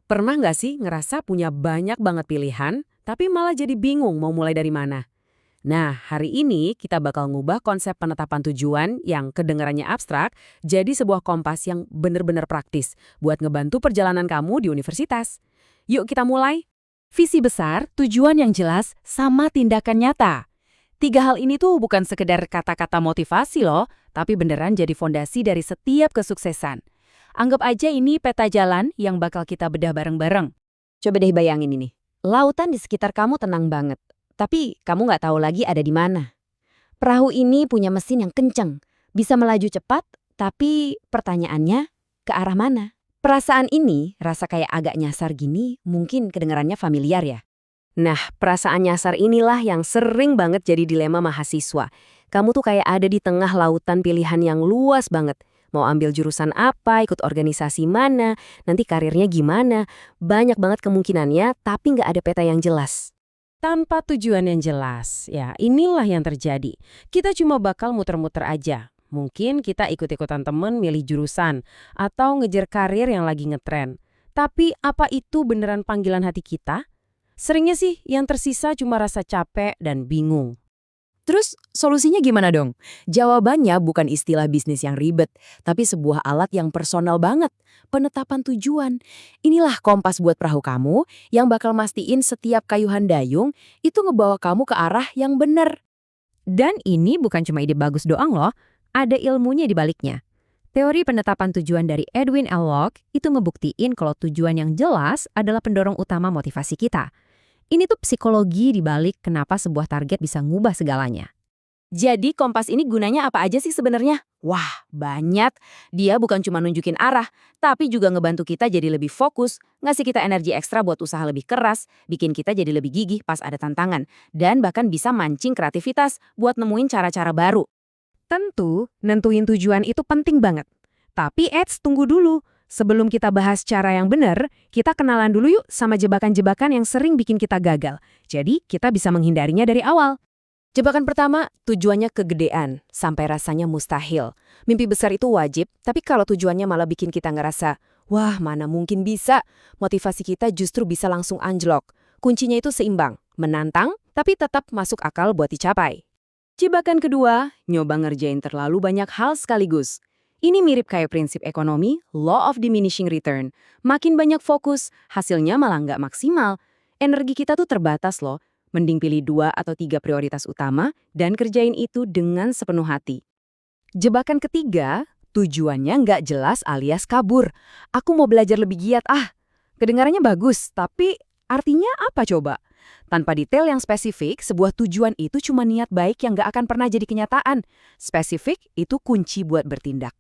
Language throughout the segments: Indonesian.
Pernah nggak sih ngerasa punya banyak banget pilihan, tapi malah jadi bingung mau mulai dari mana? Nah, hari ini kita bakal ngubah konsep penetapan tujuan yang kedengarannya abstrak jadi sebuah kompas yang benar-benar praktis buat ngebantu perjalanan kamu di universitas. Yuk kita mulai. Visi besar, tujuan yang jelas, sama tindakan nyata. Tiga hal ini tuh bukan sekedar kata-kata motivasi loh, tapi beneran jadi fondasi dari setiap kesuksesan. Anggap aja ini peta jalan yang bakal kita bedah bareng-bareng. Coba deh bayangin ini. Lautan di sekitar kamu tenang banget, tapi kamu nggak tahu lagi ada di mana. Perahu ini punya mesin yang kenceng, bisa melaju cepat, tapi pertanyaannya, ke arah mana? Perasaan ini, rasa kayak agak nyasar gini, mungkin kedengarannya familiar ya. Nah, perasaan nyasar inilah yang sering banget jadi dilema mahasiswa. Kamu tuh kayak ada di tengah lautan pilihan yang luas banget. Mau ambil jurusan apa, ikut organisasi mana, nanti karirnya gimana. Banyak banget kemungkinannya, tapi nggak ada peta yang jelas. Tanpa tujuan yang jelas, ya inilah yang terjadi. Kita cuma bakal muter-muter aja. Mungkin kita ikut-ikutan temen milih jurusan, atau ngejar karir yang lagi ngetren. Tapi apa itu beneran panggilan hati kita? Seringnya sih yang tersisa cuma rasa capek dan bingung. Terus solusinya gimana dong? Jawabannya bukan istilah bisnis yang ribet, tapi sebuah alat yang personal banget. Penetapan tujuan. Inilah kompas buat perahu kamu yang bakal mastiin setiap kayuhan dayung itu ngebawa kamu ke arah yang benar. Dan ini bukan cuma ide bagus doang loh, ada ilmunya di baliknya. Teori penetapan tujuan dari Edwin L. Locke itu ngebuktiin kalau tujuan yang jelas adalah pendorong utama motivasi kita. Ini tuh psikologi di balik kenapa sebuah target bisa ngubah segalanya. Jadi kompas ini gunanya apa aja sih sebenarnya? Wah, banyak. Dia bukan cuma nunjukin arah, tapi juga ngebantu kita jadi lebih fokus, ngasih kita energi ekstra buat usaha lebih keras, bikin kita jadi lebih gigih pas ada tantangan, dan bahkan bisa mancing kreativitas buat nemuin cara-cara baru. Tentu, nentuin tujuan itu penting banget. Tapi tunggu dulu. Sebelum kita bahas cara yang benar, kita kenalan dulu yuk sama jebakan-jebakan yang sering bikin kita gagal. Jadi, kita bisa menghindarinya dari awal. Jebakan pertama, tujuannya kegedean, sampai rasanya mustahil. Mimpi besar itu wajib, tapi kalau tujuannya malah bikin kita ngerasa, wah mana mungkin bisa, motivasi kita justru bisa langsung anjlok. Kuncinya itu seimbang, menantang, tapi tetap masuk akal buat dicapai. Jebakan kedua, nyoba ngerjain terlalu banyak hal sekaligus. Ini mirip kayak prinsip ekonomi, law of diminishing return. Makin banyak fokus, hasilnya malah nggak maksimal. Energi kita tuh terbatas loh. Mending pilih 2 atau 3 prioritas utama dan kerjain itu dengan sepenuh hati. Jebakan ketiga, tujuannya nggak jelas alias kabur. Aku mau belajar lebih giat, kedengarannya bagus, tapi artinya apa coba? Tanpa detail yang spesifik, sebuah tujuan itu cuma niat baik yang nggak akan pernah jadi kenyataan. Spesifik itu kunci buat bertindak.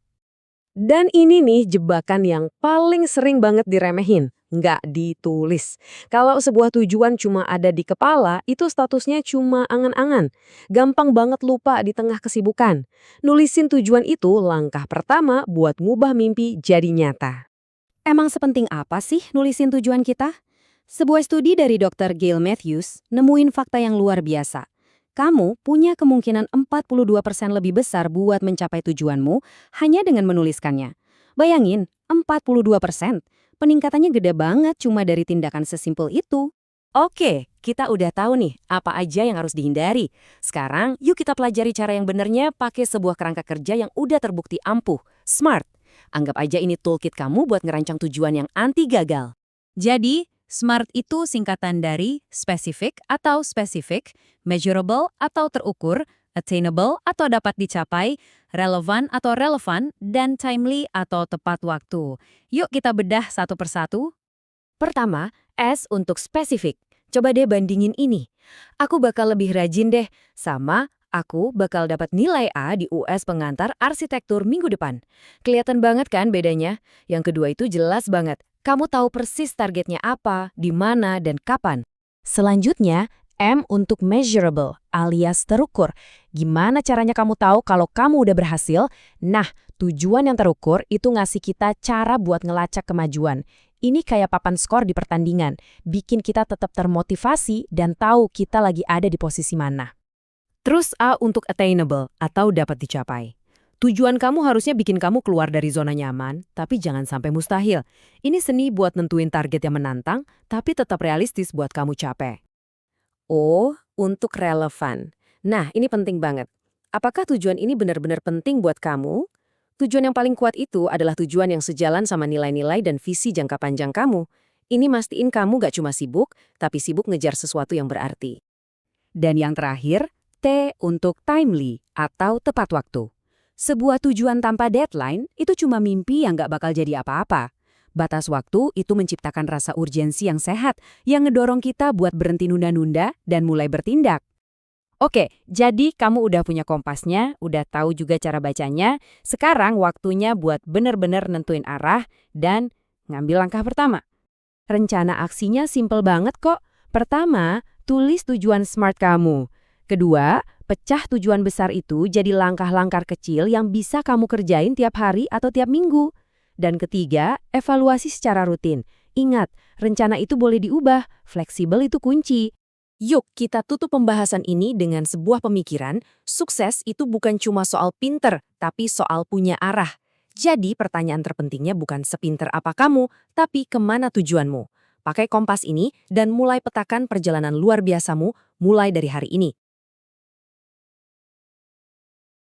Dan ini nih jebakan yang paling sering banget diremehin, nggak ditulis. Kalau sebuah tujuan cuma ada di kepala, itu statusnya cuma angan-angan. Gampang banget lupa di tengah kesibukan. Nulisin tujuan itu langkah pertama buat ngubah mimpi jadi nyata. Emang sepenting apa sih nulisin tujuan kita? Sebuah studi dari Dr. Gail Matthews nemuin fakta yang luar biasa. Kamu punya kemungkinan 42% lebih besar buat mencapai tujuanmu hanya dengan menuliskannya. Bayangin, 42%. Peningkatannya gede banget cuma dari tindakan sesimpel itu. Oke, kita udah tahu nih apa aja yang harus dihindari. Sekarang, yuk kita pelajari cara yang benernya pakai sebuah kerangka kerja yang udah terbukti ampuh, SMART. Anggap aja ini toolkit kamu buat ngerancang tujuan yang anti gagal. Jadi, SMART itu singkatan dari specific atau specific, measurable atau terukur, attainable atau dapat dicapai, relevant atau relevan, dan timely atau tepat waktu. Yuk kita bedah satu persatu. Pertama, S untuk spesifik. Coba deh bandingin ini. Aku bakal lebih rajin deh, sama aku bakal dapat nilai A di US pengantar arsitektur minggu depan. Kelihatan banget kan bedanya? Yang kedua itu jelas banget. Kamu tahu persis targetnya apa, di mana, dan kapan. Selanjutnya, M untuk measurable alias terukur. Gimana caranya kamu tahu kalau kamu udah berhasil? Nah, tujuan yang terukur itu ngasih kita cara buat ngelacak kemajuan. Ini kayak papan skor di pertandingan, bikin kita tetap termotivasi dan tahu kita lagi ada di posisi mana. Terus A untuk attainable atau dapat dicapai. Tujuan kamu harusnya bikin kamu keluar dari zona nyaman, tapi jangan sampai mustahil. Ini seni buat nentuin target yang menantang, tapi tetap realistis buat kamu capek. Oh, untuk relevan. Nah, ini penting banget. Apakah tujuan ini benar-benar penting buat kamu? Tujuan yang paling kuat itu adalah tujuan yang sejalan sama nilai-nilai dan visi jangka panjang kamu. Ini mastiin kamu gak cuma sibuk, tapi sibuk ngejar sesuatu yang berarti. Dan yang terakhir, T untuk timely atau tepat waktu. Sebuah tujuan tanpa deadline itu cuma mimpi yang gak bakal jadi apa-apa. Batas waktu itu menciptakan rasa urgensi yang sehat yang ngedorong kita buat berhenti nunda-nunda dan mulai bertindak. Oke, jadi kamu udah punya kompasnya, udah tahu juga cara bacanya. Sekarang waktunya buat bener-bener nentuin arah dan ngambil langkah pertama. Rencana aksinya simple banget kok. Pertama, tulis tujuan SMART kamu. Kedua, pecah tujuan besar itu jadi langkah-langkah kecil yang bisa kamu kerjain tiap hari atau tiap minggu. Dan ketiga, evaluasi secara rutin. Ingat, rencana itu boleh diubah, fleksibel itu kunci. Yuk kita tutup pembahasan ini dengan sebuah pemikiran, sukses itu bukan cuma soal pinter, tapi soal punya arah. Jadi pertanyaan terpentingnya bukan sepinter apa kamu, tapi kemana tujuanmu. Pakai kompas ini dan mulai petakan perjalanan luar biasamu mulai dari hari ini.